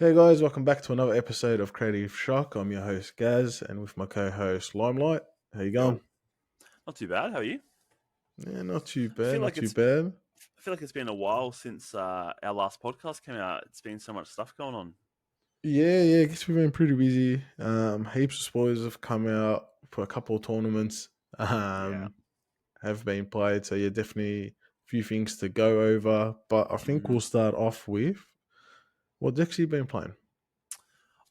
Hey guys, welcome back to another episode of Creative Shock. I'm your host Gaz, and with my co-host Limelight. How you going? Yo, not too bad. How are you? Yeah, not too I bad, feel not like too it's bad. I feel like it's been a while since our last podcast came out. It's been so much stuff going on. Yeah, I guess we've been pretty busy. Heaps of spoilers have come out for a couple of tournaments. Yeah. Um, have been played, so yeah, definitely a few things to go over. But I think hmm we'll start off with what decks you been playing.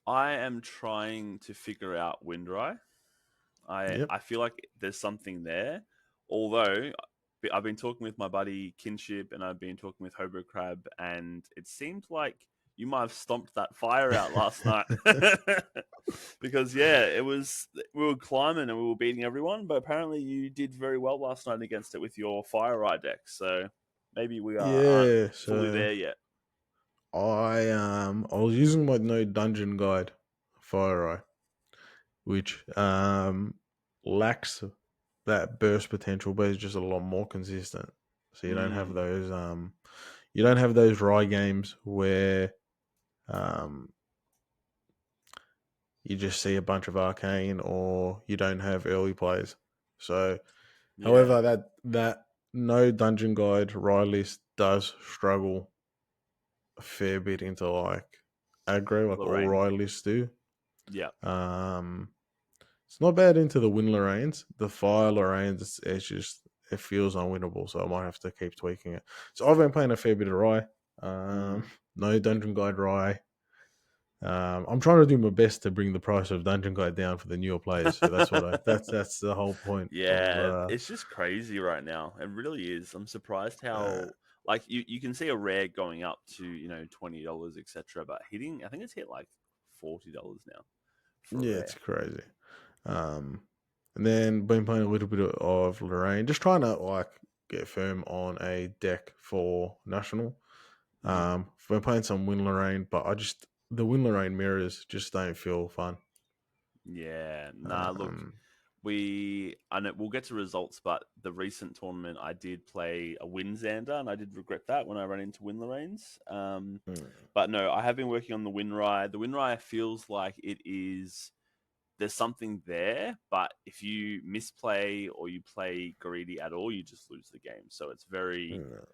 I am trying to figure out Windry. I Yep. I feel like there's something there. Although I've been talking with my buddy Kinship and I've been talking with Hobo Crab, and it seems like you might have stomped that fire out last night. Because yeah, it was we were climbing and we were beating everyone, but apparently you did very well last night against it with your Fire Eye deck. So maybe we aren't Yeah, fully so there yet. I was using my no dungeon guide Fire Eye, which lacks that burst potential, but is just a lot more consistent. So Mm, you don't have those Rye games where um you just see a bunch of arcane or you don't have early plays. So yeah, however that no dungeon guide Rye list does struggle a fair bit into like aggro, like all Lorraine. Rye lists do. Yeah, Um It's not bad into the win Lorraines. The fire Lorraines, it's just it feels unwinnable, so I might have to keep tweaking it. So I've been playing a fair bit of Rye. mm, No Dungeon Guide Rye. I'm trying to do my best to bring the price of Dungeon Guide down for the newer players. So that's the whole point of yeah. It's just crazy right now. It really is. I'm surprised uh, how like you can see a rare going up to $20 etc. But hitting, I think it's hit like $40 now for a yeah, it's rare. crazy. Um, and then been playing a little bit of Lorraine, just trying to like get firm on a deck for national. hmm Been playing some Win Lorraine, but the Win Lorraine mirrors just don't feel fun. Yeah, nah. Look, Um, I know we'll get to results, but the recent tournament I did play a Winzander, and I did regret that when I ran into Win Lorraines. mm, But no, I have been working on the Winrye. The Winrye feels like it is there's something there, but if you misplay or you play greedy at all, you just lose the game. So it's very mm,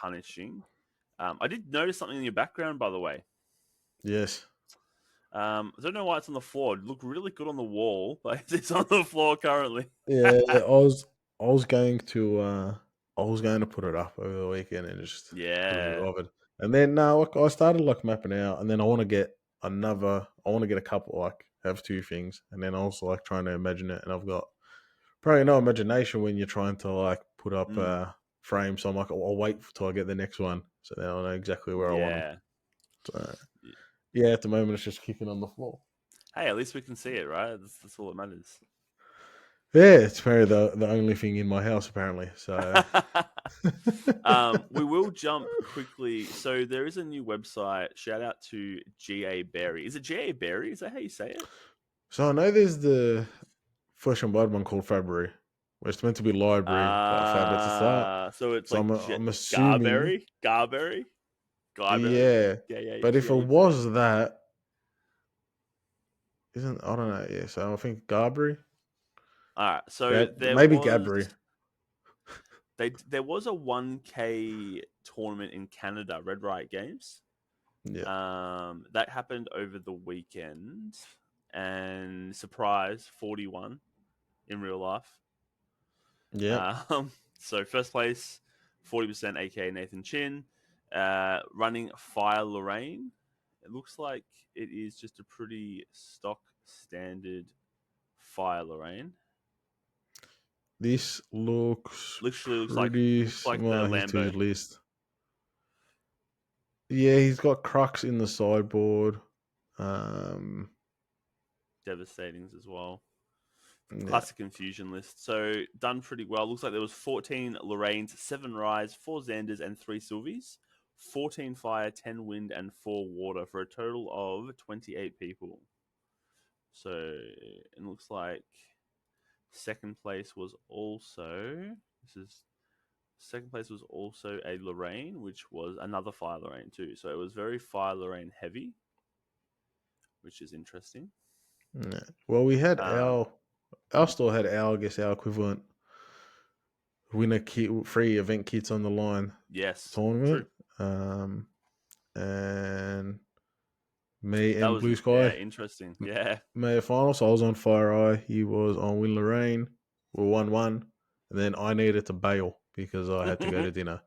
punishing. I did notice something in your background, by the way. yes, I don't know why it's on the floor. It looked really good on the wall, but it's on the floor currently. yeah. I was going to I was going to put it up over the weekend and just couldn't be Yeah. bothered. And then like I started like mapping out, and then I want to get another. I want to get a couple like have two things, and then also like trying to imagine it. And I've got probably no imagination when you're trying to like put up Mm, frame. So I'm like, I'll wait till I get the next one, so then I'll know exactly where I want them. yeah. So yeah, at the moment it's just kicking on the floor. Hey, at least we can see it, right? That's all that matters. Yeah, it's probably the only thing in my house apparently. So We will jump quickly. So there is a new website. Shout out to GA Berry. Is it GA Berry? Is that how you say it? so I know there's the Flesh and Blood one called Fabry, where it's meant to be library, but Fab at the start. So it's So like I'm assuming, Garberry, Garberry, Garberry. yeah. Yeah, But if it GA Berry. was that, isn't I don't know. Yeah, so I think Gabri, All right. So Maybe Gabri. there was a 1K tournament in Canada, Red Riot Games. Yeah, That happened over the weekend, and surprise, 41 in real life. yeah. Um, so first place, 40%, aka Nathan Chin, running Fire Lorraine. It looks like it is just a pretty stock standard Fire Lorraine. This looks Literally pretty. looks like the Well, he's to his Lambo. list. Yeah, he's got Crux in the sideboard. Um, Devastatings as well. yeah. Classic confusion list. So done pretty well. Looks like there was 14 Lorraines, 7 Rise, 4 Xanders, and 3 Sylvies. 14 fire, 10 wind, and 4 water for a total of 28 people. So it looks like second place was also this is second place was also a Lorraine, which was another fire Lorraine too. So it was very fire Lorraine heavy. which is interesting. Yeah. Well, we had Um, our store had our, I guess, our equivalent winner kit, free event kits on the line yes, true. tournament. Um, and me That and was Blue yeah, Sky interesting. Yeah. made a final. So I was on Fire Eye. He was on Win Lorraine. We 1-1. And then I needed to bail because I had to go to dinner.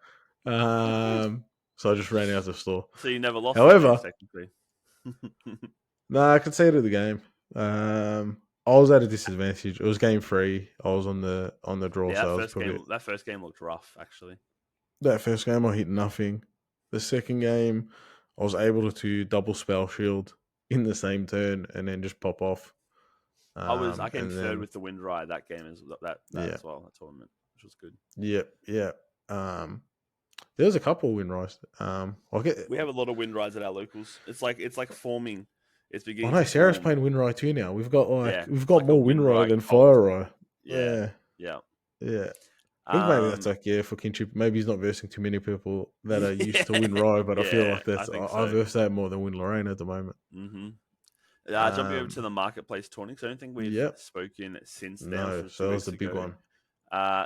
So I just ran out the store. So you never lost that then, However, technically. no, I conceded the game. I was at a disadvantage. It was game 3. I was on the draw, Yeah, so I was probably that first game looked rough, actually. that first game I hit nothing. The second game, I was able to double spell shield in the same turn and then just pop off. I came And third then with the Windride that game that yeah, as well, that tournament, which was good. yeah. Um, there was a couple of win rise. I get. We have a lot of Windrides at our locals. It's like forming. It's I beginning know to Sarah's form. playing Winrye too now. Yeah, We've it's got like a more Winrye Windride than cult. Fire Eye. Yeah, Yeah, yeah. yeah. I think maybe that's like for kinship. Maybe he's not versing too many people that are used to Yeah, win Rye, but I feel yeah. like I that's think I so. verse that more than win Lorraine at the moment. Mm-hmm. Jumping over to Um, the marketplace tourney, because I don't think we've yep. spoken since then, which No, was so two that was weeks the big ago. one.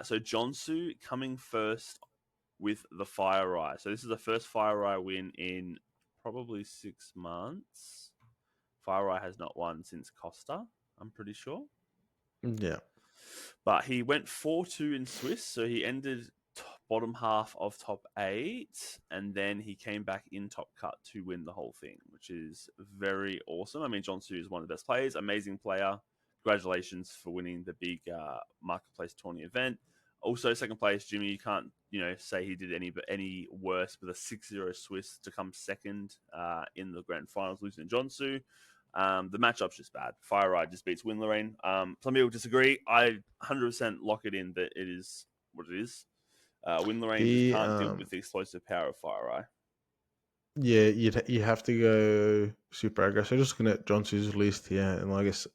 So Jonsu coming first with the Fire Eye. So this is the first Fire Eye win in probably 6 months. Fire Eye has not won since Costa, I'm pretty sure. Yeah. But he went 4-2 in Swiss, so he ended bottom half of top 8, and then he came back in top cut to win the whole thing, which is very awesome. I mean, Jonsu is one of the best players, amazing player. Congratulations for winning the big marketplace tourney event. Also, second place, Jimmy. You can't, say he did any worse with a 6-0 Swiss to come second in the grand finals, losing to Jonsu. The matchup's just bad. Fire Ride just beats Win Lorraine. Some people disagree. I 100% lock it in that it is what it is. Win Lorraine just The can't deal with the explosive power of Fire Eye. yeah, you have to go super aggressive. Just looking at Johnson's list here, and I guess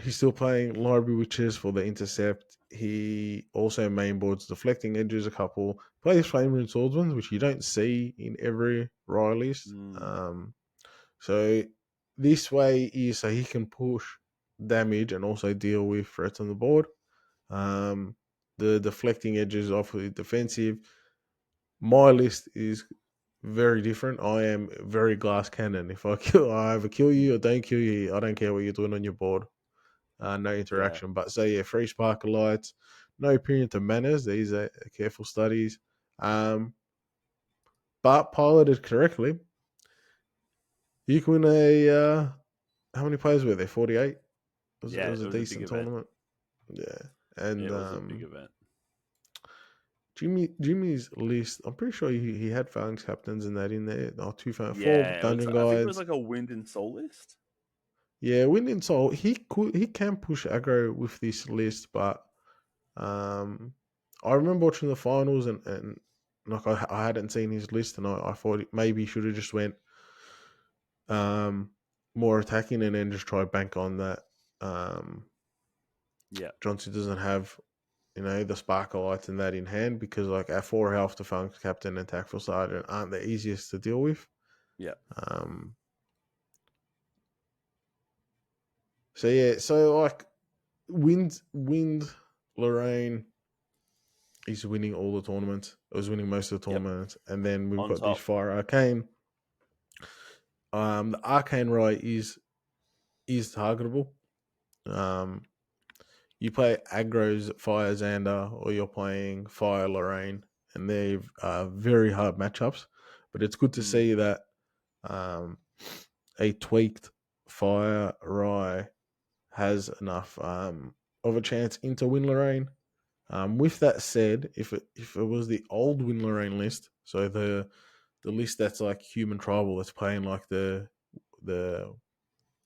he's still playing Library Witches for the intercept. He also mainboards deflecting edges a couple. Plays Flame Rune Swordsman, which you don't see in every Rye list. So this way is so he can push damage and also deal with threats on the board. The deflecting edges are awfully defensive. My list is very different. I am very glass cannon. If I either kill you or don't kill you, I don't care what you're doing on your board. No Yeah, interaction. But so yeah, free sparkle lights, no period to manners. These are careful studies. But piloted correctly, you can win how many players were there? 48. It yeah, was it a was a big decent event. tournament. Yeah, It and was a big event. Jimmy's list. I'm pretty sure he had Phalanx captains and that in there. Oh, four Yeah, it was. dungeon I think it was guides. like a Wind and Soul list. Yeah, Wind Soul. He can push aggro with this list, but I remember watching the finals and like I hadn't seen his list and I thought maybe he should have just went um more attacking and then just try bank on that. Um, Yeah, Johnson doesn't have the sparkle lights and that in hand because like our 4 health defunct captain and tactful sergeant aren't the easiest to deal with. yeah, Um, so yeah, so like wind Lorraine is winning all the tournaments. It was winning most of the yep. tournaments, and then we've On got this top. Fire Arcane. The Arcane Rye is targetable. Um, you play aggro's Fire Xander or you're playing Fire Lorraine, and they're very hard matchups. But it's good to Mm, see that a tweaked Fire Rye has enough of a chance into Win Lorraine. With that said, if it was the old Win Lorraine list, so the list that's like human tribal that's playing like the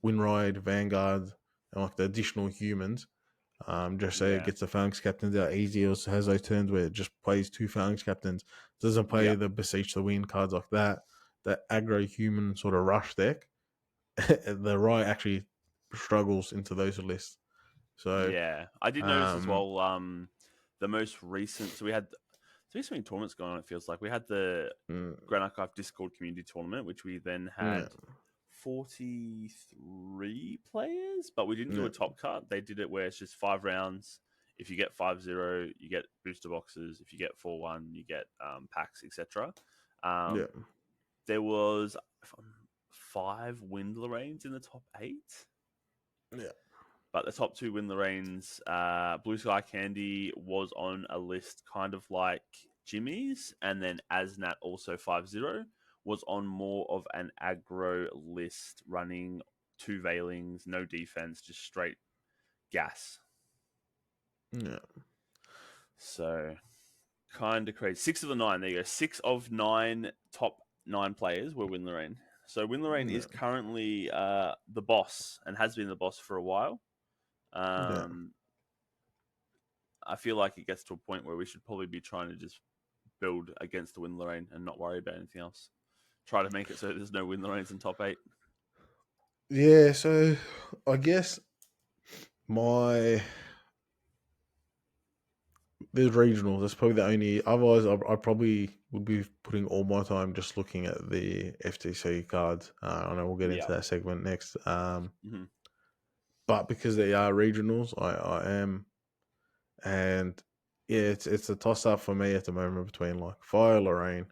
Winride, Vanguard, and like the additional humans. Just say it yeah, gets the Phalanx captains out easy, or has those turns where it just plays 2 Phalanx captains, doesn't play yeah, the Beseech the Wind cards like that. That aggro human sort of rush deck, the Rye actually struggles into those lists. So, yeah. I did notice as um, well. The most recent. So we had. So many tournaments going on. It feels like we had the mm, Grand Archive Discord community tournament, which we then yeah, had 43 players, but we didn't do Yeah, a top cut. They did it where it's just 5 rounds. If you get 5-0, you get booster boxes. If you get 4-1, you get packs, etc. yeah, Um, there was 5 win Lorraines in the top 8. yeah, But the top 2 win Lorraines, Blue Sky Candy was on a list kind of like Jimmy's, and then Asnat also 5-0 was on more of an aggro list, running 2 Veilings, no defense, just straight gas. yeah, So kind of crazy. 6 of the 9, there you go. 6 of 9 top 9 players were Win Lorraine. So Win Lorraine yeah, is currently the boss and has been the boss for a while. yeah. Um, I feel like it gets to a point where we should probably be trying to just build against the Win Lorraine and not worry about anything else. Try to make it so there's no Win Lorraines in top 8. Yeah, so I guess my there's regionals. That's probably the only. Otherwise, I probably would be putting all my time just looking at the FTC cards. I know we'll get into Yeah. that segment next. Mm-hmm. But because they are regionals, I am, and yeah, it's a toss up for me at the moment between like Fire Lorraine,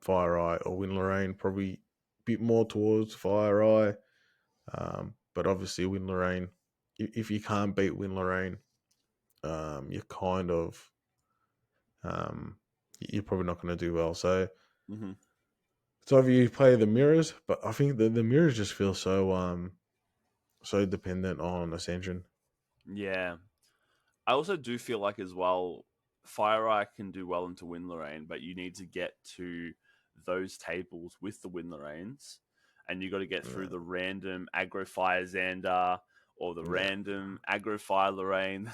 Fire Eye, or Win Lorraine. Probably a bit more towards Fire Eye, but obviously Win Lorraine. If you can't beat Win Lorraine, you're kind of you're probably not going to do well. So Mm-hmm. it's either you play the mirrors, but I think the mirrors just feel so dependent on Ascension. Yeah. I also do feel like as well, Fire Eye can do well into Win Lorraine, but you need to get to those tables with the Win Lorraines, and you got to get through Yeah, the random aggro Fire Xander or the yeah. random aggro Fire Lorraine.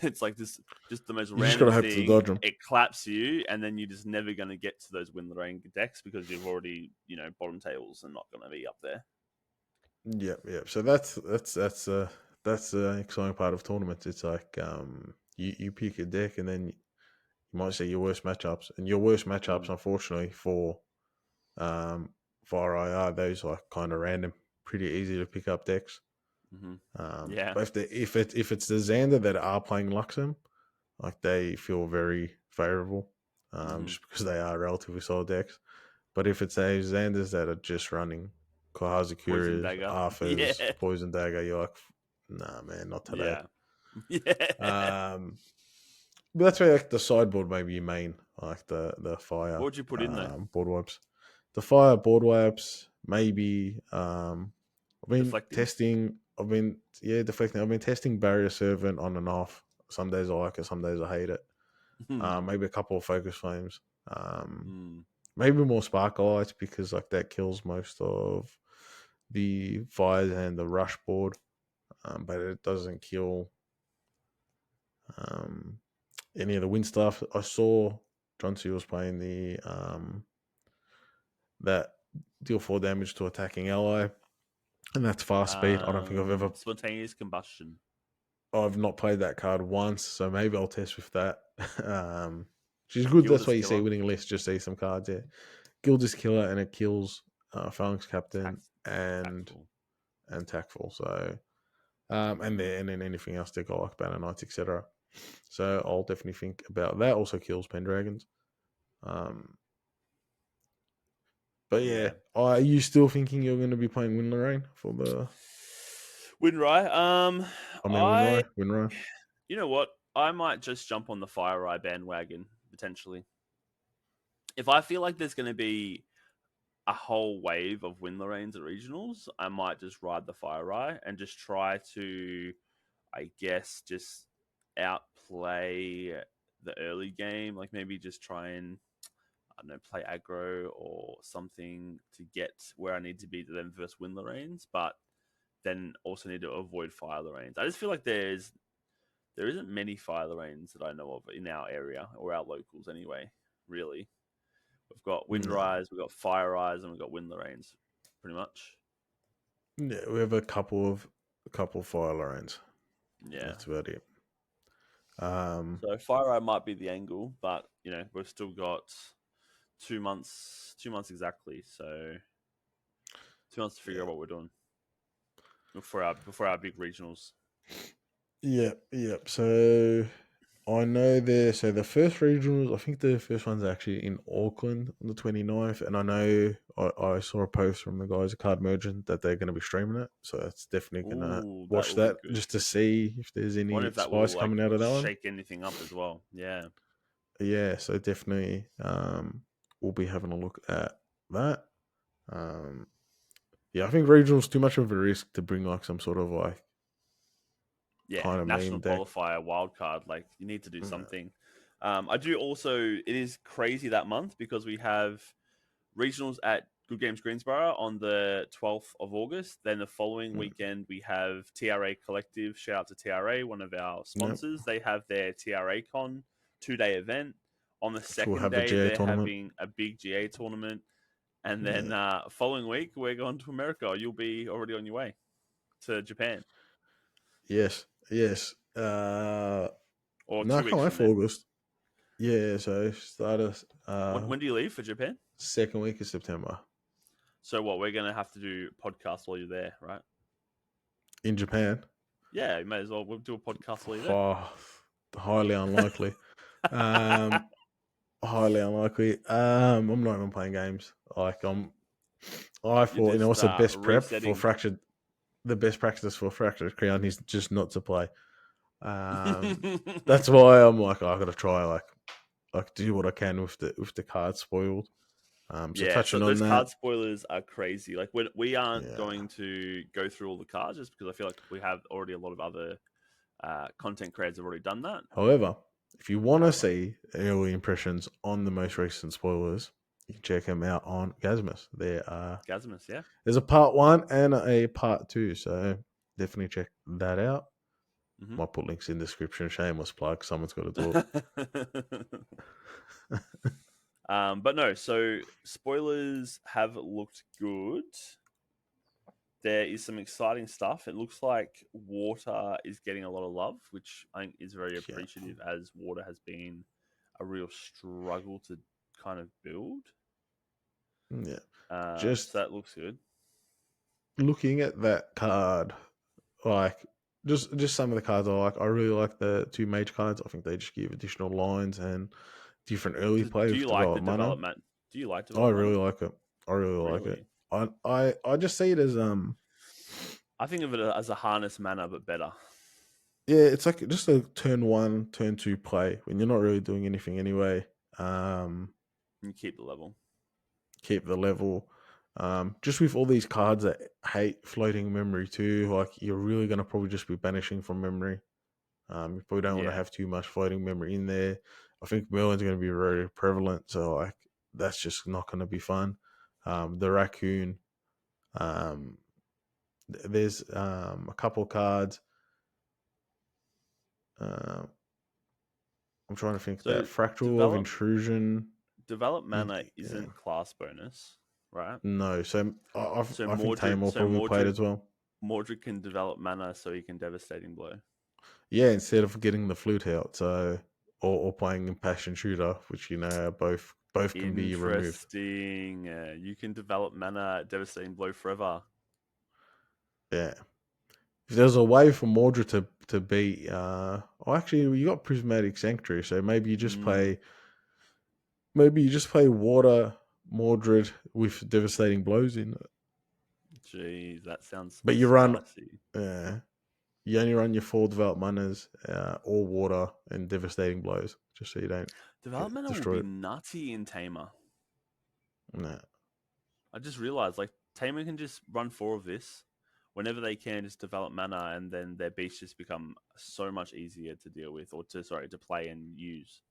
It's like this, just the most You just got random to hope to thing. dodge them. It claps you, and then you're just never going to get to those Win Lorraine decks because you've already, bottom tables and not going to be up there. Yep, yep. So that's the exciting part of tournaments. It's like you pick a deck and then you might see your worst matchups, and your worst matchups, Mm, unfortunately, um for IR, those like kind of random, pretty easy to pick up decks. hmm Yeah. But if it's the Xander that are playing Luxem, like they feel very favorable, hmm just because they are relatively solid decks. But if it's those Xanders that are just running Poison Kahazakuras, Dagger. Yeah. Arthurs, Poison Dagger, you're like, nah, man, not today. Yeah. Yeah. Um, but that's where like the sideboard maybe you main, like the fire What would you put in though? board wipes. The fire board wipes, maybe. I've been Deflecting? testing. I've been deflecting. I've been testing Barrier Servant on and off. Some days I like it, some days I hate it. Hmm. Maybe a couple of Focus Flames. Um, Hmm. Maybe more Sparkle Lights because like that kills most of the fires and the rush board, but it doesn't kill um, any of the wind stuff. I saw John C was playing the that deal 4 damage to attacking ally, and that's fast speed. I don't think Spontaneous combustion. I've not played that card once, so maybe I'll test with that. um, she's good. That's why Gilda's you see killer. winning list. Just see some cards. Yeah, Gilda's killer, and it kills Phalanx Captain and Tactful. Tactful. So and Mm. then anything else they got like Banner Knights, etc. So I'll definitely think about that. Also kills Pendragons. Um, but yeah, Yeah. are you still thinking you're going to be playing Win Lorraine for the? Winry. I mean I. Winry. You know what? I might just jump on the Fire Eye bandwagon potentially. If I feel like there's going to be a whole wave of Win Lorraines at regionals, I might just ride the Fire Eye and just try to, I guess, just outplay the early game. Like maybe just try and, I don't know, play aggro or something to get where I need to be to then versus Win Lorraines, but then also need to avoid Fire Lorraines. I just feel like there isn't many Fire Lorraines that I know of in our area or our locals anyway, really. We've got No. Windrise, we've got Fire Eyes, and we've got Wind Lorraines, pretty much. Yeah, we have a couple of Fire Lorraines. Yeah. That's about it. Um, So Fire Eye might be the angle, but we've still got 2 months exactly. So 2 months to figure Yeah. out what we're doing before our big regionals. Yep. So I know so the first regionals, I think the first one's actually in Auckland on the 29th. And I know I saw a post from the guys at Card Merchant that they're going to be streaming it. So it's definitely going to Ooh, that watch will be that good. just to see if there's I wonder any if that will spice like coming out of that one. shake anything up as well. Yeah. Yeah, so definitely we'll be having a look at that. Yeah, I think regionals too much of a risk to bring like some sort of like Yeah, kind of national meme deck. qualifier wildcard. Like you need to do Yeah. something. I do also. It is crazy that month because we have regionals at Good Games Greensboro on the 12th of August. Then the following Mm, weekend we have TRA Collective. Shout out to TRA, one of our Yep. sponsors. They have their TRA Con 2-day event. On the So we'll second have the day, GA they're tournament. having a big GA tournament. And then Yeah. following week, we're going to America. You'll be already on your way to Japan, Yes. or No, I 2 can't weeks wait from for then. August. Yeah, so start us When do you leave for Japan? second week of September So what? We're gonna have to do podcasts while you're there, right? in Japan. Yeah, you may as well. We'll do a podcast while you're Oh, highly unlikely. there. Highly unlikely. I'm not even playing games. Like I You're thought, just what's the best prep for resetting. fractured? The best practice for fractured crown is just not to play. That's why I'm like, I got to try like do what I can with the card spoiled. So Yeah, so touching on those that, card spoilers are crazy. Like we aren't yeah. going to go through all the cards just because I feel like we have already a lot of other content creators have already done that. However, if you want to However, see early impressions on the most recent spoilers, you can check them out on Gasmus. Gasmus, yeah. There's a part 1 and a part 2, so definitely check that out. Mm-hmm. Might put links in the description. Shameless plug. Someone's got to do it. But no, so spoilers have looked good. There is some exciting stuff. It looks like water is getting a lot of love, which I think is very Yeah, appreciative as water has been a real struggle to kind of build. yeah. So Just that looks good. looking at that card, like just some of the cards I like. I really like the 2 mage cards. I think they just give additional lines and different early play Do with you like the develop mana. development? Do you like I develop really mana? like it. I really like it. Really? I just see it as I think of it as a harness mana, but better. yeah, it's like just a turn 1, turn 2 play when you're not really doing anything anyway. You keep the level. Keep the level. Just with all these cards that hate floating memory too, like you're really gonna probably just be banishing from memory. You probably don't want to Yeah. have too much floating memory in there. I think Merlin's going to be very prevalent, so like that's just not going to be fun. The raccoon, um, there's a couple of cards. Uh, I'm trying to think that So fractal of develop intrusion. develop mana Yeah. isn't class bonus, right? No, so So I think Mordred, Tamor so probably played Mordred, as well. Mordred can develop mana, so he can devastating blow. Yeah, instead of getting the flute out, so or playing impassioned shooter, which both can be removed. Interesting. You can develop mana, devastating blow forever. Yeah. If there's a way for Mordred to beat, actually, you got Prismatic Sanctuary, so Mm, maybe you just play Water Mordred with Devastating Blows in it, Geez, that sounds but spicy. you only run your 4 developed manas, or Water and Devastating Blows, just so you don't Develop get mana will be destroyed. nutty in Tamer. Nah. I just realized, like, Tamer can just run 4 of this. Whenever they can, just develop mana, and then their beasts just become so much easier to deal with, or to play and use.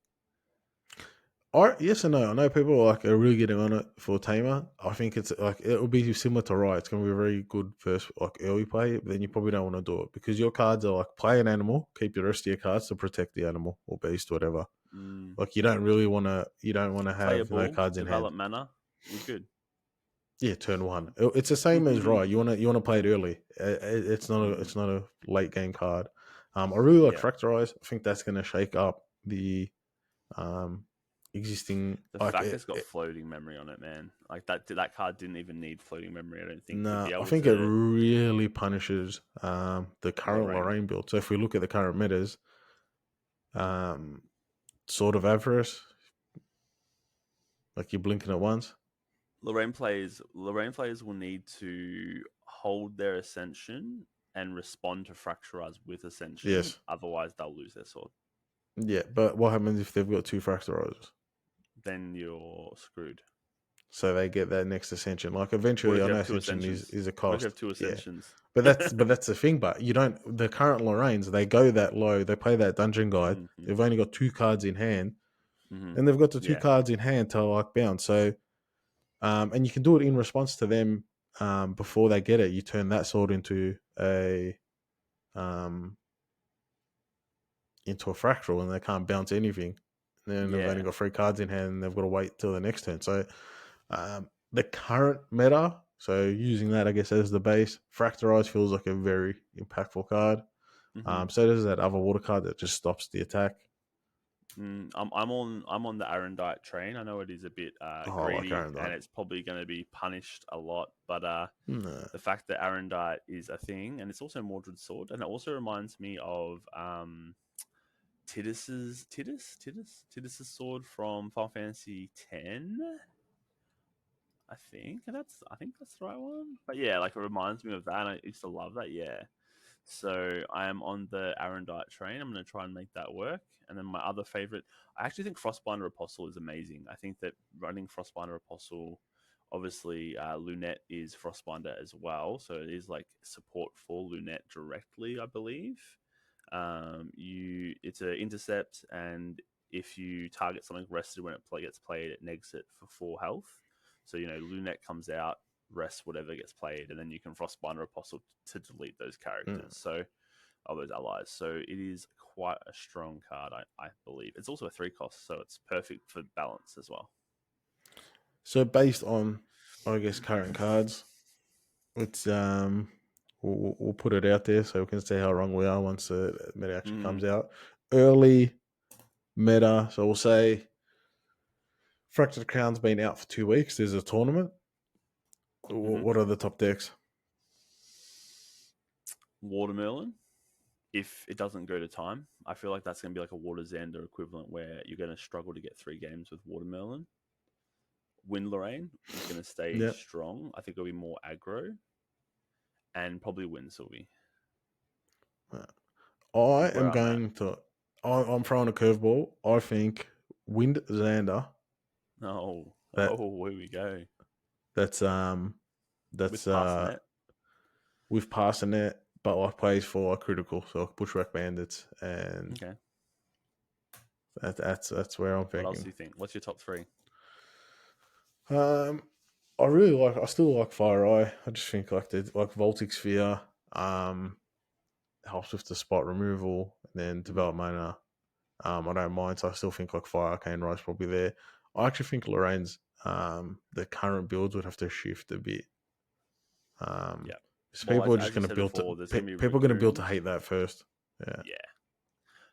Yes and no. I know people are really getting on it for Tamer. I think it's like it'll be similar to Riot. It's going to be a very good first early play, but then you probably don't want to do it because your cards are like play an animal, keep the rest of your cards to protect the animal or beast, whatever. Mm. Like you don't really want to. You don't want to Play a have no bull, cards in hand. develop mana. You're good. Yeah, turn 1. It's the same as Riot. You want to play it early. It's not a late game card. I really like Yeah. Fractalize. I think that's going to shake up the um existing The like fact it's got floating memory on it, man. Like that card didn't even need floating memory. I don't think to no, be I able think it to really punishes the current Lorraine. Lorraine build. So if we look at the current metas, um, sort of avarice, like you're blinking at once. Lorraine players will need to hold their ascension and respond to fracturize with ascension. Yes, Otherwise, they'll lose their sword. yeah, but what happens if they've got two fractalizers? Then you're screwed. So they get that next ascension. Like What eventually, if I you know have two ascension ascensions? is a What if you cost. have two Yeah, ascensions? but that's the thing. But you don't. The current Lorraines, they go that low. They play that dungeon guide. hmm They've only got two cards in hand, hmm and they've got the two Yeah. cards in hand to like bounce. So, and you can do it in response to them. Before they get it, you turn that sword um, into a fractal, and they can't bounce anything. Then they've only Yeah. got three cards in hand, and they've got to wait till the next turn. So, the current meta, so using that, I guess, as the base, Fracturize feels like a very impactful card. hmm So does that other water card that just stops the attack. I'm on the Arendite train. I know it is a bit Oh, I like greedy, Iron and Dike. it's probably going to be punished a lot. But No. the fact that Arendite is a thing, and it's also Mordred's sword, and it also reminds me of Tidus's sword from Final Fantasy X. I think that's the right one. But yeah, like it reminds me of that. And I used to love that. Yeah. So I am on the Arendite train. I'm going to try and make that work. And then my other favorite, I actually think Frostbinder Apostle is amazing. I think that running Frostbinder Apostle, obviously Lunette is Frostbinder as well, so it is like support for Lunette directly, I believe. It's an intercept, and if you target something rested when gets played, it negs it for 4 health. So Lunette comes out, rest whatever gets played, and then you can Frostbinder Apostle to delete those Mm. characters. So those allies. So it is quite a strong card, I believe. It's also a 3 cost, so it's perfect for balance as well. So based on, I guess, current cards, it's we'll put it out there so we can see how wrong we are once the meta actually comes out. Early meta, so we'll say Fractured Crown's been out for 2 weeks. There's a tournament. Mm-hmm. What are the top decks? Watermelon. If it doesn't go to time, I feel like that's going to be like a Water Xander equivalent where you're going to struggle to get 3 games with Watermelon. Wind Lorraine is going to stay Yeah. strong. I think it'll be more aggro. And probably Wind Sylvie. I Is where am I'm at. going to. I'm throwing a curveball. I think Wind Xander. Oh, That here we go. that's With that's Parsonette. with passing it, but like plays for critical, so Bushwhack Bandits, and Okay. that's where I'm What else do thinking. you think? What's your top 3? Um, I still like Fire Eye. I just think like Voltic Sphere helps with the spot removal and then develop mana. I don't mind, so I still think like Fire Arcane Rise probably there. I actually think Lorraine's the current builds would have to shift a bit. Yeah. So Well, people are just as you going to said build before, there's going to be people are going to build to raccoons. hate that first. Yeah. Yeah.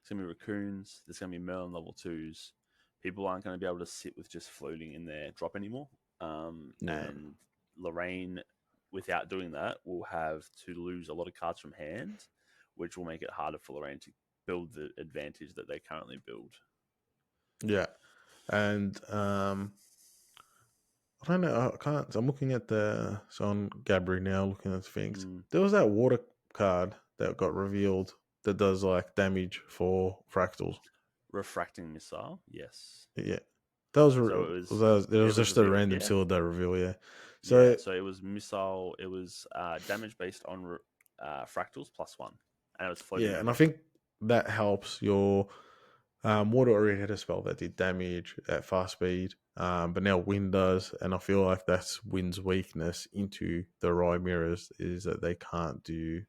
There's going to be raccoons. There's going to be Merlin level 2s. People aren't going to be able to sit with just floating in their drop anymore. Yeah. And Lorraine, without doing that, will have to lose a lot of cards from hand, which will make it harder for Lorraine to build the advantage that they currently build. Yeah. And I don't know. I can't. I'm looking at on Gabri now, looking at things. There was that water card that got revealed that does like damage for fractals. Refracting Missile, yes. Yeah, that was So it it was was just a revealed, random yeah. Cylinder reveal. Yeah. Yeah, So so it was Missile, it was damage based on fractals +1, and it was floating yeah, and I memory. think that helps your water already had a spell that did damage at fast speed. But now wind does, and I feel like that's wind's weakness into the Rye mirrors is that they can't do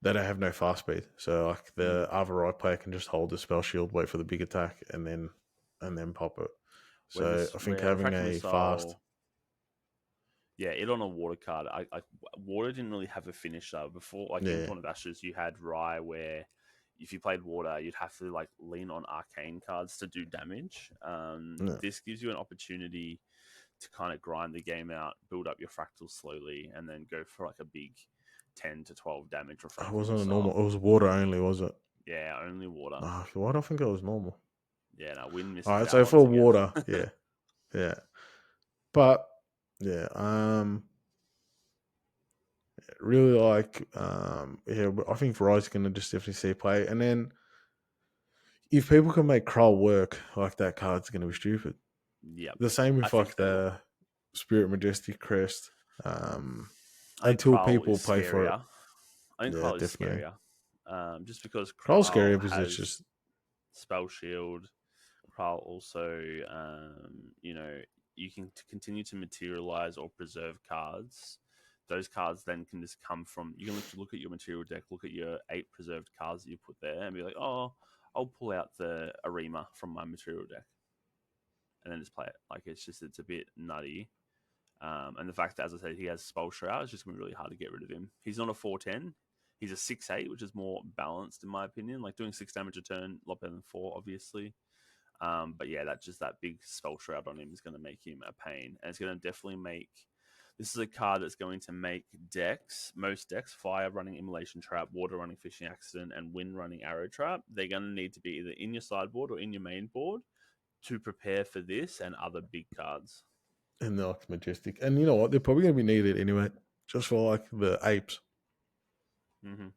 they don't have no fast speed. So like the other right player can just hold the spell shield, wait for the big attack, and then pop it. So I think Where having Refracting a fast, Missile, yeah, it on a water card. Water didn't really have a finisher before. Like in yeah, Torn of Ashes, you had Rye where if you played water, you'd have to like lean on arcane cards to do damage. Yeah. This gives you an opportunity to kind of grind the game out, build up your fractals slowly, and then go for like a big 10 to 12 damage It refracting wasn't a missile. normal. It was water only, was it? Yeah, only water. Why do I think it was normal? Yeah, no, wind All misses right, out so for once again. water, yeah, yeah, but yeah, really like, yeah, I think Rise gonna just definitely see play, and then if people can make Krull work, like that card's gonna be stupid. Yep. The same I with think like they will. the Spirit Majestic Crest. I think Until Krull people is pay for it, scarier. I think yeah, Krull is definitely. scarier. Just because Krull's scary Krull because it's has just spell shield. Krull also, you can continue to materialize or preserve cards. Those cards then can just come from. You can look at your material deck, look at your 8 preserved cards that you put there, and be like, oh, I'll pull out the Arima from my material deck, and then just play it. Like it's a bit nutty. And the fact that, as I said, he has Spell Shroud, it's just going to be really hard to get rid of him. He's not a 4/10. He's a 6/8, which is more balanced in my opinion. Like doing 6 damage a turn, a lot better than 4, obviously. But yeah, that big Spell Shroud on him is going to make him a pain, and it's going to definitely make. This is a card that's going to make most decks, Fire running Immolation Trap, Water running Fishing Accident, and Wind running Arrow Trap. They're going to need to be either in your sideboard or in your main board to prepare for this and other big cards. and they're like majestic, and you know what? They're probably gonna be needed anyway, just for like the apes. Mm-hmm.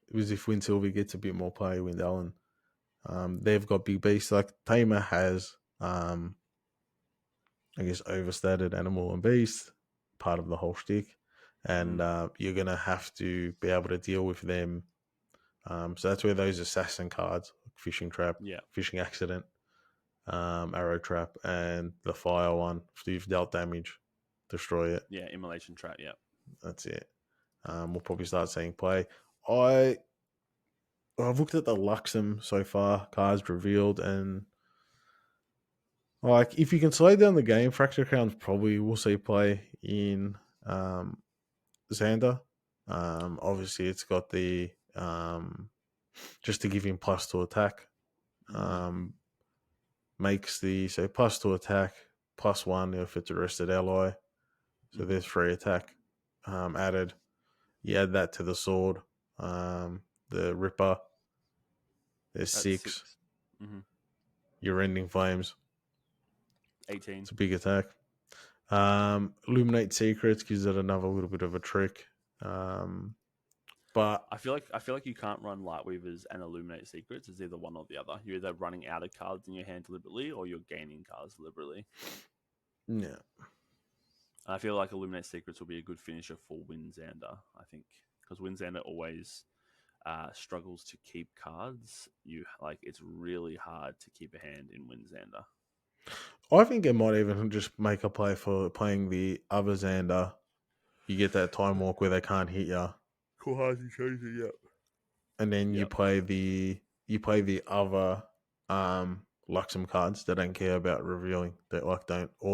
Because if Wind Sylvie gets a bit more play, Wind Allen, they've got big beasts. Like Tamer has, I guess, overstated Animal and Beast, part of the whole shtick, and you're gonna have to be able to deal with them. So that's where those assassin cards, like Fishing Trap, Yeah. Fishing Accident, Arrow Trap, and the Fire one. If you've dealt damage, destroy it. Yeah, Immolation Trap, yeah. That's it. We'll probably start seeing play. I've looked at the Luxem so far, cards revealed, and like if you can slow down the game, Fracture Crowns probably will see play in Xander. Obviously, it's got the just to give him plus 2 attack. Makes the so plus 2 attack, +1 if it's a rested ally. So there's 3 attack added. You add that to the sword, the Ripper. There's That's 6. 6. Mm-hmm. Your Rending Flames. 18. It's a big attack. Illuminate Secrets gives it another little bit of a trick. But I feel like you can't run Lightweavers and Illuminate Secrets. It's either one or the other. You're either running out of cards in your hand deliberately, or you're gaining cards deliberately. yeah, I feel like Illuminate Secrets will be a good finisher for Windzander. I think because Windzander always struggles to keep cards. It's really hard to keep a hand in Windzander. I think it might even just make a play for playing the other Xander. You get that time walk where they can't hit you. Cool hard to change it, yep. And then you play the other Luxem cards that don't care about revealing. That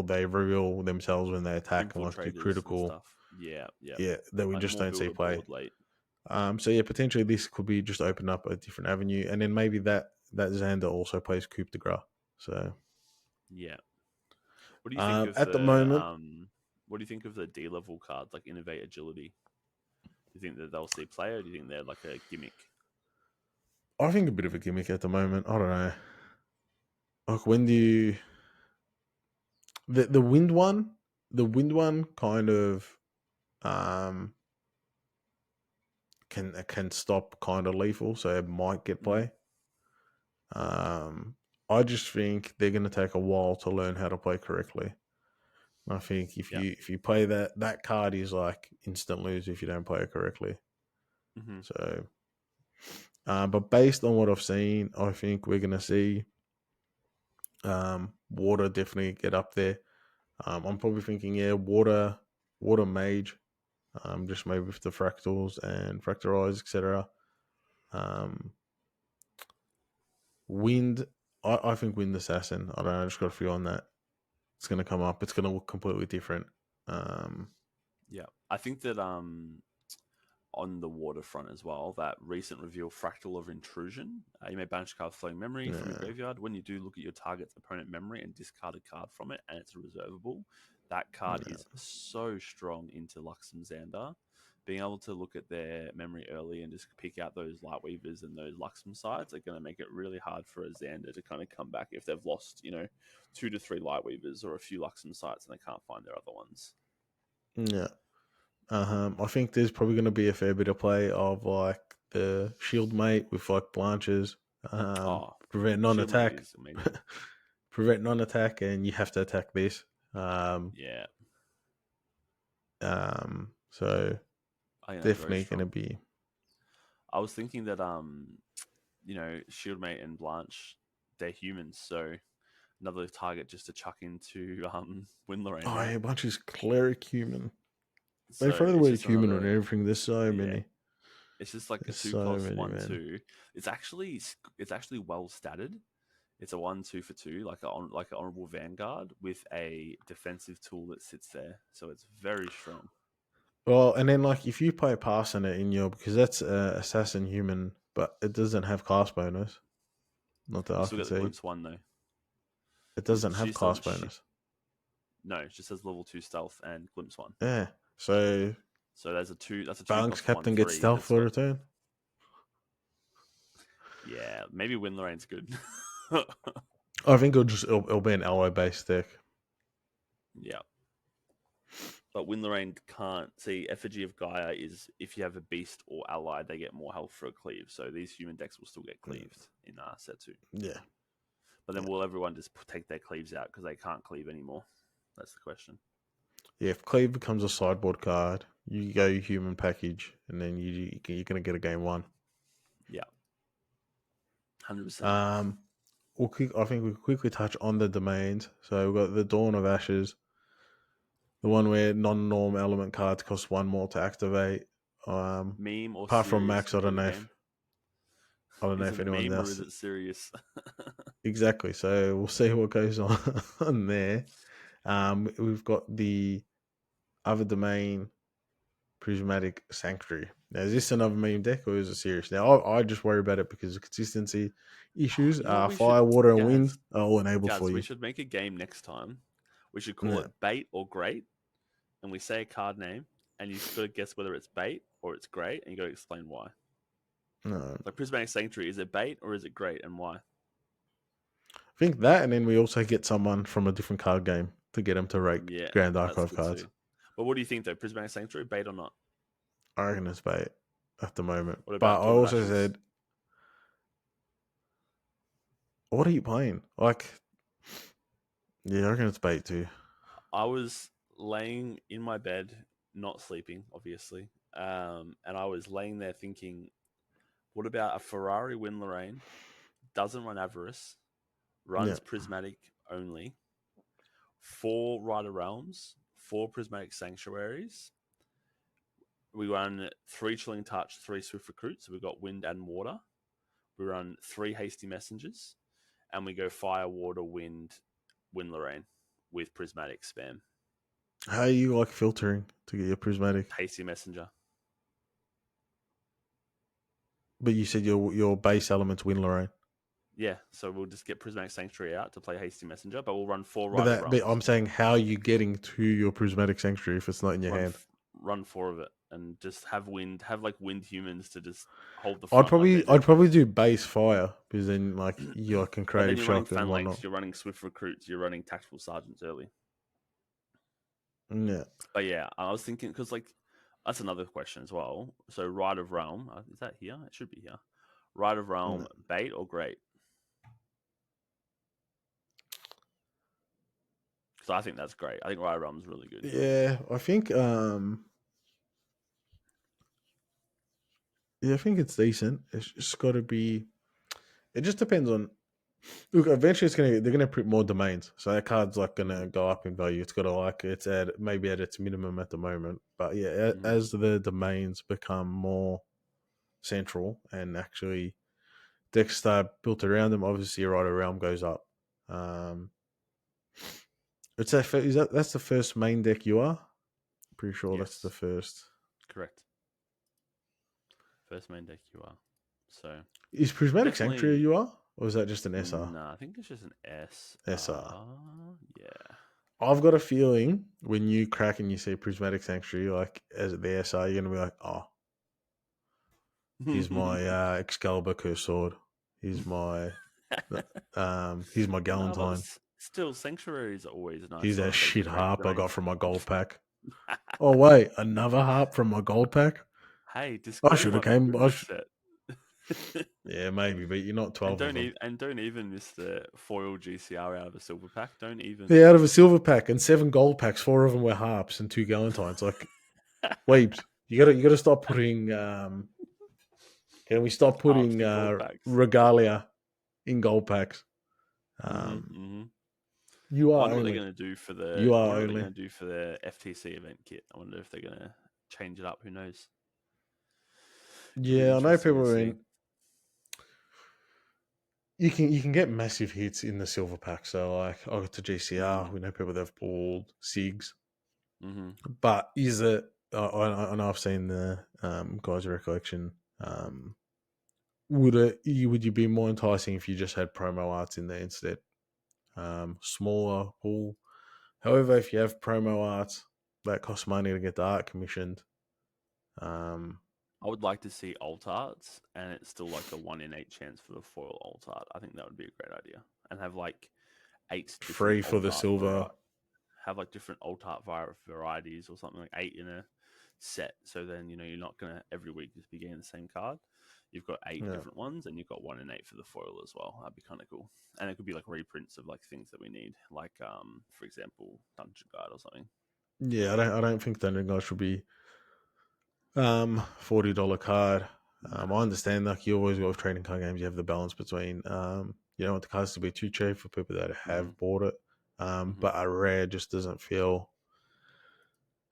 they reveal themselves when they attack and like do Infiltrators critical and stuff. Yeah. Yeah, that we Like just more don't see builder play. board late. So yeah, potentially this could be just open up a different avenue, and then maybe that Xander also plays Coup de Grace. So yeah. What do you think of at the moment, what do you think of the D level cards like Innovate Agility? Do you think that they'll see play, or do you think they're like a gimmick? I think a bit of a gimmick at the moment. I don't know. Like when do you the wind one? The wind one kind of can stop kind of lethal, so it might get play. I just think they're going to take a while to learn how to play correctly. I think if you play that card is like instant lose if you don't play it correctly. Mm-hmm. So, but based on what I've seen, I think we're gonna see water definitely get up there. I'm probably thinking water mage, just maybe with the fractals and fractalize etc. Wind, I think wind assassin. I don't know. I just got a feel on that. It's gonna come up. It's gonna look completely different. Yeah, I think that on the waterfront as well, that recent reveal Fractal of Intrusion. You may banish a card with Flowing Memory from your Yeah. graveyard. When you do, look at your target's opponent memory and discard a card from it, and it's reservable. That card Yeah. is so strong into Luxem Xander. Being able to look at their memory early and just pick out those Lightweavers and those Luxem sides are going to make it really hard for a Xander to kind of come back if they've lost, 2 to 3 Lightweavers or a few Luxem sites and they can't find their other ones. Yeah. I think there's probably going to be a fair bit of play of like the shield mate with like blanches, prevent Shieldmate non-attack, is amazing. prevent non-attack, and you have to attack this. Yeah, So I think that's very definitely going to strong. be. I was thinking that Shieldmate and Blanche, they're humans, so another target just to chuck into Windlerain, Oh, right? yeah, bunch is cleric human. They So throw the it's word just human on another, everything. There's so yeah. many. It's just like a There's 2 so cost many, one man. 2. It's actually well statted. It's a 1/2 for 2, like an honorable vanguard with a defensive tool that sits there. So it's very strong. Well, and then like if you play pass in it in your because that's assassin human, but it doesn't have class bonus. Not that You I still can get the see. glimpse one though. It doesn't She have still class bonus. no, it just says level 2 stealth and glimpse one. Yeah. So So there's a two. That's a 2 Banks cost one captain gets 3. stealth That's for got a turn. yeah. Maybe Windlerain's good. I think it'll be an ally based deck. Yeah. But Windlerain can't see Effigy of Gaia is if you have a beast or ally, they get more health for a cleave. So these human decks will still get cleaved in set 2. Yeah. But then will everyone just take their cleaves out because they can't cleave anymore? That's the question. Yeah, if Cleave becomes a sideboard card, you go human package, and then you're gonna get a game 1. Yeah, 100%. I think we quickly touch on the domains. So we've got the Dawn of Ashes, the one where non-norm element cards cost 1 more to activate. Meme or Apart from serious Max, I don't good know game? Is if it anyone meme or else is it serious? exactly. So we'll see what goes on, on there. We've got the other domain, Prismatic Sanctuary. Now, is this another meme deck or is it serious? Now, I just worry about it because of consistency issues. You know what we should, Fire, water, and wind Gaz? are all enabled for Gaz, we you. should make a game next time. We should call Yeah. it Bait or Great, and we say a card name, and you've got to guess whether it's Bait or it's Great, and you got to explain why. No. Like Prismatic Sanctuary, is it Bait or is it Great, and why? I think that, and then we also get someone from a different card game to get them to rate Yeah, Grand that's Archive good cards. too. But what do you think though? Prismatic Sanctuary, Bait or not? I reckon it's bait at the moment. What But about I Dawn of also Ashes? said, what are you playing? Like, yeah, I reckon it's bait too. I was laying in my bed, not sleeping, obviously, and I was laying there thinking, what about a Ferrari Win Lorraine? Doesn't run Avarice, Yeah. runs Prismatic only, 4 Rider Realms, 4 Prismatic Sanctuaries. We run 3 Chilling Touch, 3 Swift Recruit, so we've got Wind and Water. We run 3 Hasty Messengers, and we go Fire, Water, Wind, Win Lorraine with Prismatic spam. How are you like filtering to get your Prismatic? Hasty Messenger. But you said your base element's Win Lorraine. Yeah, so we'll just get Prismatic Sanctuary out to play Hasty Messenger, but we'll run 4 Rider But Realms. I'm saying, how are you getting to your Prismatic Sanctuary if it's not in your hand? Run 4 of it and just have wind humans to just hold the front. I'd probably do base fire because then like you can But then creative you're running shock and whatnot. Phalanx, you're running Swift Recruits, you're running Tactical Sergeants early. Yeah. But yeah, I was thinking because like that's another question as well. So Rite of Realm, is that here? It should be here. Rite of Realm, Bait or Great? So I think that's great. I think Rite of Realm is really good. Yeah, I think I think it's decent. It's just got to be. It just depends on. Look, eventually they're gonna print more domains, so that card's like gonna go up in value. It's gotta it's maybe at its minimum at the moment, but yeah, as the domains become more central and actually decks start built around them, obviously your Rider Realm goes up. It's that's the first main deck you are? Pretty sure that's the first. Correct. First main deck you are. So Is Prismatic Sanctuary a definitely, UR? Or is that just an SR? no, I think it's just an S. SR. Yeah. I've got a feeling when you crack and you see Prismatic Sanctuary, like as the SR, you're gonna be like, oh, here's my Excalibur Curse Sword. Here's my No, but Galentine. still, Sanctuaries are always a nice Here's that sort of like shit harp I got recurring. from my gold pack. Oh wait, another harp from my gold pack. Hey, I Discordia should have might be came. good this set. Yeah, maybe, but you're not And 12 of them. don't even miss the foil GCR out of a silver pack. Don't even. Yeah, out of a silver pack and 7 gold packs, 4 of them were harps and 2 galentines. Like, weebs, you gotta stop putting. Can we stop Harps putting and gold packs. regalia in gold packs? Mm-hmm, Um, mm-hmm. you I are wonder what they're only. going to do for the. You I are wonder what they're only. going to do for the FTC event kit. I wonder if they're going to change it up. Who knows? It'll be Yeah, I know interesting to people are see. in. You can get massive hits in the silver pack. So like, I got to GCR. Mm, We know people that have pulled SIGs, mm-hmm. but is it? I know I've seen the guys' recollection. Would you be more enticing if you just had promo arts in there instead? Smaller pool. However, if you have promo arts, that costs money to get the art commissioned. Um, I would like to see alt arts, and it's still like a 1 in 8 chance for the foil alt art. I think that would be a great idea, and have like 8 different free for alt the art silver. have like different alt art varieties or something like 8 in a set. So then you're not gonna every week just be getting the same card. You've got 8 Yeah, different ones, and you've got 1 in 8 for the foil as well. That'd be kind of cool, and it could be like reprints of like things that we need, like for example, Dungeon Guide or something. yeah. I don't think Dungeon Guy should be $40 card. I Nah. understand like you always go with trading card games. You have the balance between you don't want the cards to be too cheap for people that Mm-hmm. have bought it. Mm-hmm. But a rare just doesn't feel.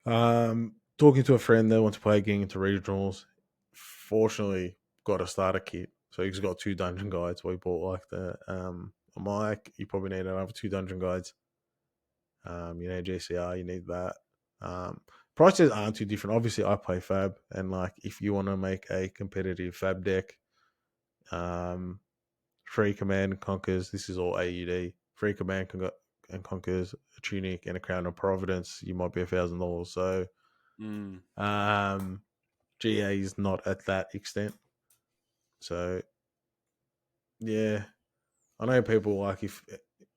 Talking to a friend that wants to play getting into regionals. Fortunately, got a starter kit, so he's got 2 dungeon guides. We bought like the I'm like, you probably need another 2 dungeon guides. You need GCR, you need that. Prices aren't too different. Obviously, I play Fab, and like if you want to make a competitive Fab deck, um, free command and conquers. This is all AUD. Free command and conquers a tunic and a crown of providence. You might be $1,000. So Mm. GA is not at that extent. So yeah, I know people like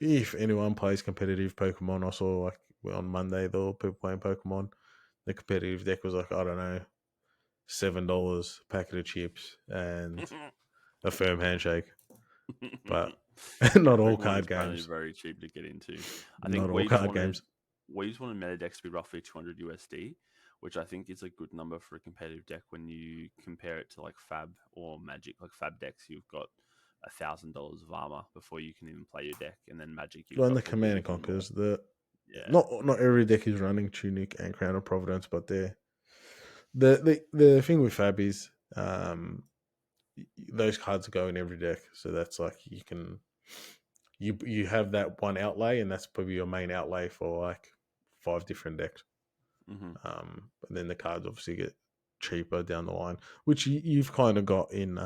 if anyone plays competitive Pokemon. I saw like on Monday there were people playing Pokemon. The competitive deck was like, I don't know, $7 packet of chips and a firm handshake. But not all Pokemon is card apparently games. very cheap to get into. I Not think all card games. Weaves wanted Metadex to be roughly 200 USD, which I think is a good number for a competitive deck when you compare it to like Fab or Magic. Like Fab decks, you've got $1,000 of armor before you can even play your deck, and then Magic, you've Well, and got the probably command and even more. conquers. The Yeah. not every deck is running Tunic and Crown of Providence, but the thing with Fab is those cards go in every deck, so that's like you have that one outlay, and that's probably your main outlay for like 5 different decks. Mm-hmm. And then the cards obviously get cheaper down the line, which you've kind of got in GA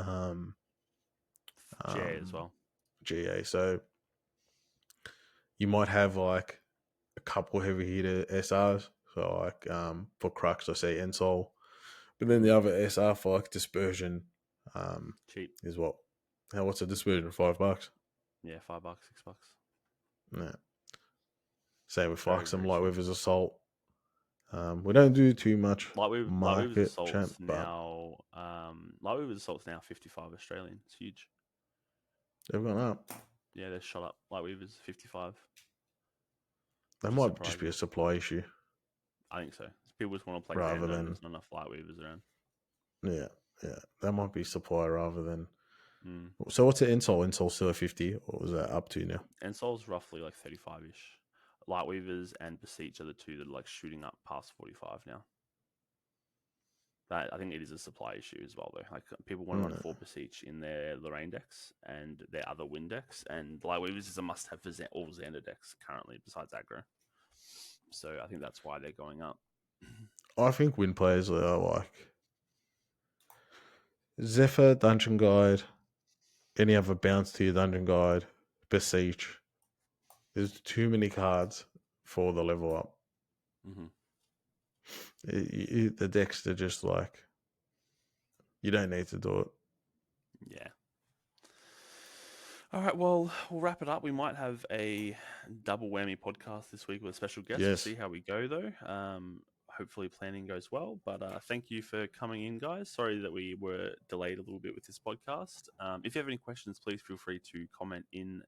as um, well. GA. So you might have like a couple heavy hitter SRs. So like for Crux, I say Ensol, but then Mm-hmm. the other SR for like Dispersion Cheap. is what? What's a Dispersion? $5. Yeah, $5, $6. Yeah. Same with Very, Fox. Some very Light cheap. Weaver's Assault. We don't do too much Lightweaver's market champ, Assault's but now Lightweaver's Assault's now 55 Australian. It's huge. they've gone up. Yeah, they're shot up. Lightweaver's 55, That which is might just be surprising. a supply issue I think so. People just want to play rather random. than There's not enough Lightweavers around. yeah, yeah. That might be supply rather than. Mm. So what's the Insol? Insol still a 50, or was that up to now? And Soul's roughly like 35-ish. Lightweavers and Beseech are the two that are like shooting up past 45 now. That I think it is a supply issue as well, though. Like people want to run No. 4 Beseech in their Lorraine decks and their other win decks, and Lightweavers is a must-have for all Xander decks currently, besides aggro. So I think that's why they're going up. I think win players are like Zephyr, Dungeon Guide, any other bounce to your Dungeon Guide, Beseech. There's too many cards for the level up. Hmm. The decks are just like, you don't need to do it. Yeah. All right, well, we'll wrap it up. We might have a double whammy podcast this week with a special guest. We'll Yes. see how we go, though. Hopefully, planning goes well. But thank you for coming in, guys. Sorry that we were delayed a little bit with this podcast. If you have any questions, please feel free to comment in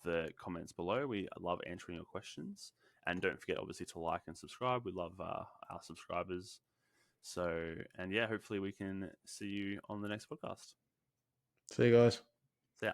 the comments below. We love answering your questions. And don't forget, obviously, to like and subscribe. We love our subscribers. So, and yeah, hopefully we can see you on the next podcast. See you guys. See ya.